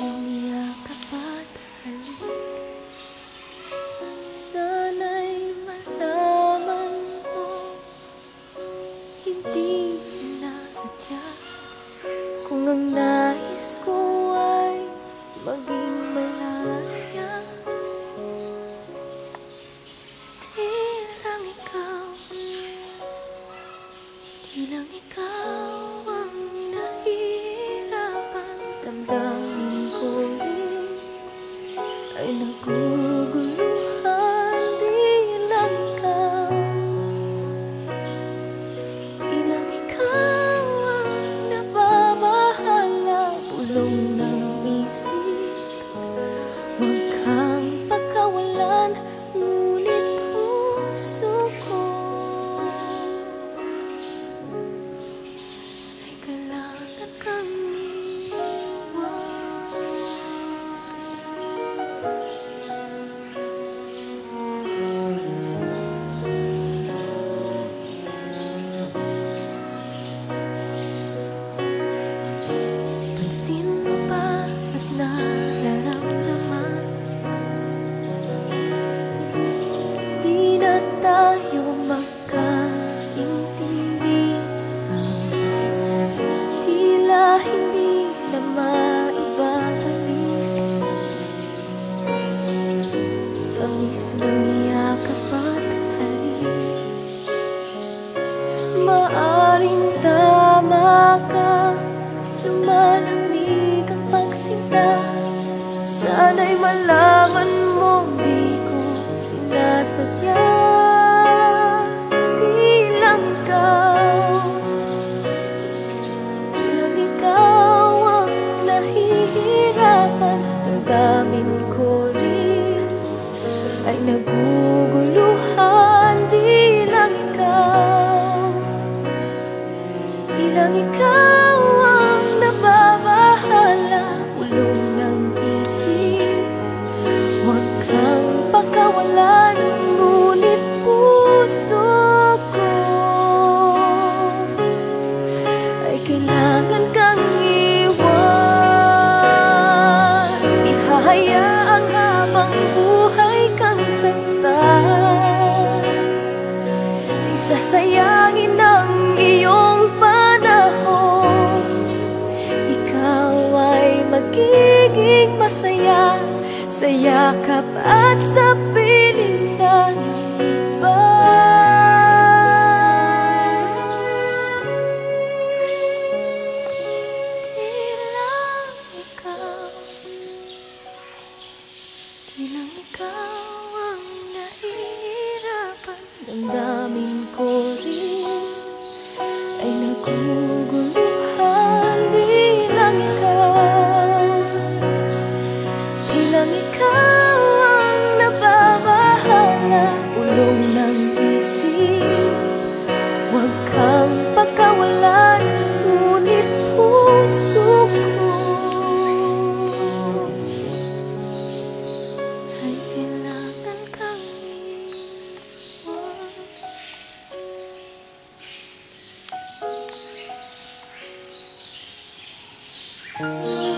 iyong yakap at halik. Sana'y malaman mo, hindi sinasadya. Kung ang nais ko ay maging malaya, di lang ikaw, di lang ikaw ang nahihirapan. Damdamin ko rin ay naguguluhan. Di lang ikaw, di lang ikaw ang nababahala. Bulong ng isip, huwag kang pagkawalan, ngunit puso ko ay kailangan kang iwan. Pansin mo ba at nararamdaman? Di na tayo magkaintindihan. Tila hindi na maibabalik tamis ng yakap at halik. Maaring tama ka, lumalamig ang pagsinta. Sana'y malaman mo, di ko sinasadya. Di lang ikaw, di lang ikaw ang nahihirapan. Damdamin ko rin ay naguguluhan. Di lang ikaw, di lang ikaw ang nababahala. Bulong ng isip, huwag kang pakawalan, ngunit puso ko ay kailangan kang iwan. Di hahayaang habang buhay kang saktan. Di sasayangin ang iyong panahon. Ikaw ay magiging masaya sa yakap at sa piling na ng iba. Di lang ikaw, di lang ikaw ang nahihirapan. Damdamin ko rin ay naguguluhan. Di lang ikaw, di lang ikaw ang nababahala. Bulong ng isip, huwag kang pagkawalan, ngunit puso ko ay kailangan kang iwan.